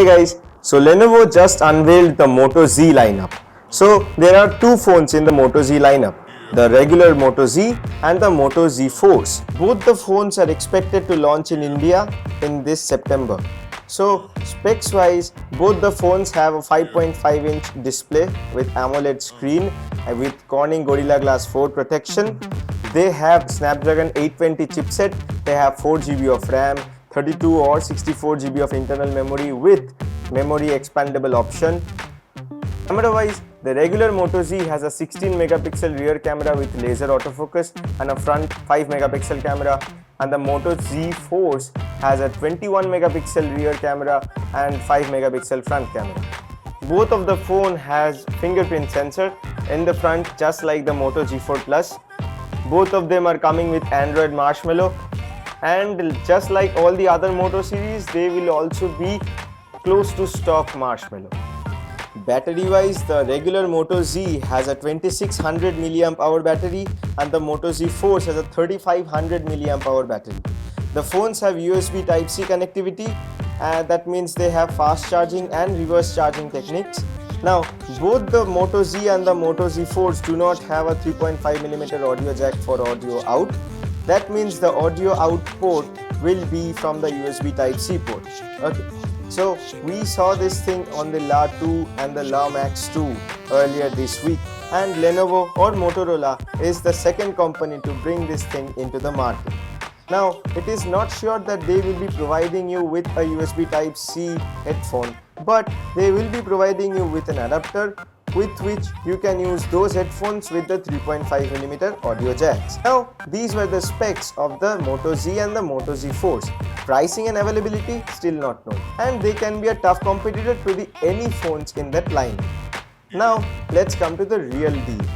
Hey guys, so Lenovo just unveiled the Moto Z lineup. So there are two phones in the Moto Z lineup, the regular Moto Z and the Moto Z Force. Both the phones are expected to launch in India in this September. So specs wise, both the phones have a 5.5-inch display with AMOLED screen with Corning Gorilla Glass 4 protection. They have Snapdragon 820 chipset, they have 4GB of RAM, 32 or 64 GB of internal memory with memory expandable option. Camera wise, the regular Moto Z has a 16 megapixel rear camera with laser autofocus and a front 5 megapixel camera, and the Moto Z Force has a 21 megapixel rear camera and 5 megapixel front camera. Both of the phone has fingerprint sensor in the front, just like the Moto G4 Plus. Both of them are coming with Android Marshmallow, and just like all the other Moto series, they will also be close to stock Marshmallow. Battery wise, the regular Moto Z has a 2600 mAh battery and the Moto Z Force has a 3500 mAh battery. The phones have USB Type-C connectivity, and that means they have fast charging and reverse charging techniques. Now, both the Moto Z and the Moto Z Force do not have a 3.5mm audio jack for audio out. That means the audio out port will be from the USB Type-C port. Okay. So we saw this thing on the La 2 and the La Max 2 earlier this week, and Lenovo or Motorola is the second company to bring this thing into the market. Now, it is not sure that they will be providing you with a USB Type-C headphone, but they will be providing you with an adapter with which you can use those headphones with the 3.5mm audio jacks. Now, these were the specs of the Moto Z and the Moto Z Force. Pricing and availability still not known, and they can be a tough competitor to any phones in that line. Now, let's come to the real deal.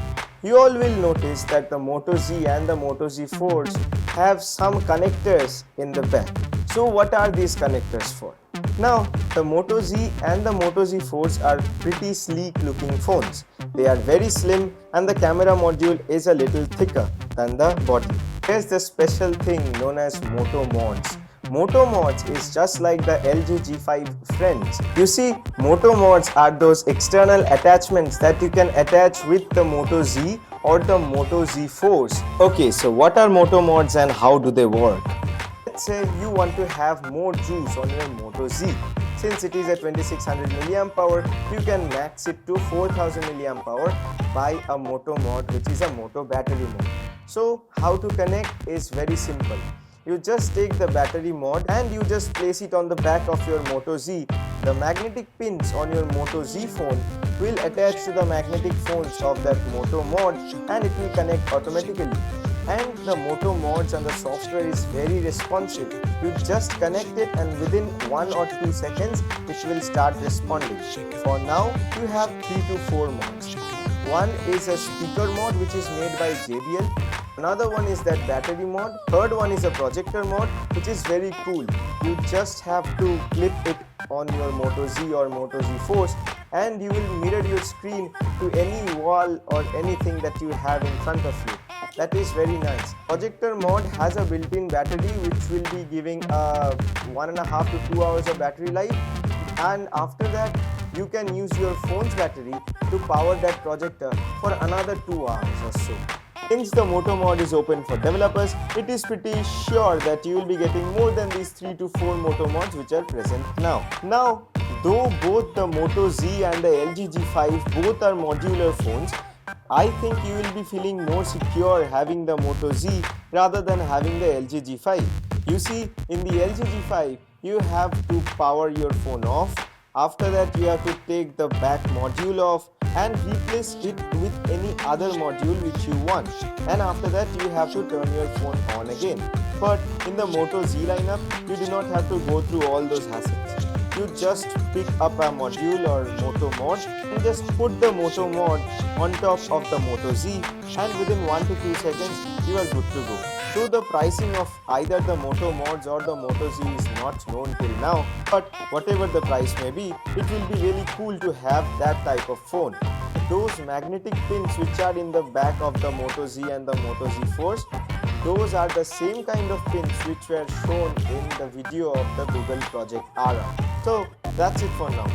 You all will notice that the Moto Z and the Moto Z Force have some connectors in the back. So what are these connectors for? Now, the Moto Z and the Moto Z Force are pretty sleek looking phones. They are very slim and the camera module is a little thicker than the body. Here's the special thing known as Moto Mods. Moto Mods is just like the LG G5 Friends. You see, Moto Mods are those external attachments that you can attach with the Moto Z or the Moto Z Force. Okay, so what are Moto Mods and how do they work? Let's say you want to have more juice on your Moto Z. Since it is a 2600 mAh, you can max it to 4000 mAh by a Moto Mod, which is a Moto battery mod. So how to connect is very simple. You just take the battery mod and you just place it on the back of your Moto Z. The magnetic pins on your Moto Z phone will attach to the magnetic phones of that Moto Mod and it will connect automatically. And the Moto Mods and the software is very responsive. You just connect it and within 1 or 2 seconds it will start responding. For now, you have 3 to 4 mods. One is a speaker mod which is made by JBL. Another one is that battery mod. Third one is a projector mod, which is very cool. You just have to clip it on your Moto Z or Moto Z Force and you will mirror your screen to any wall or anything that you have in front of you. That is very nice. Projector mod has a built-in battery which will be giving 1.5 to 2 hours of battery life, and after that you can use your phone's battery to power that projector for another 2 hours or so. Since the Moto Mod is open for developers, it is pretty sure that you will be getting more than these 3 to 4 Moto Mods which are present now. Now, though both the Moto Z and the LG G5 both are modular phones, I think you will be feeling more secure having the Moto Z rather than having the LG G5. You see, in the LG G5, you have to power your phone off. After that, you have to take the back module off and replace it with any other module which you want. And after that, you have to turn your phone on again. But in the Moto Z lineup, you do not have to go through all those hassles. You just pick up a module or Moto Mod and just put the Moto Mod on top of the Moto Z, and within 1 to 2 seconds you are good to go. Though the pricing of either the Moto Mods or the Moto Z is not known till now, but whatever the price may be, it will be really cool to have that type of phone. Those magnetic pins which are in the back of the Moto Z and the Moto Z Force, those are the same kind of pins which were shown in the video of the Google Project Ara. So That's it for now.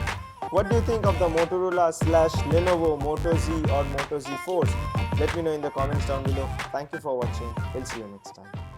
What do you think of the Motorola / Lenovo Moto Z or Moto Z Force? Let me know in the comments down below. Thank you for watching. We'll see you next time.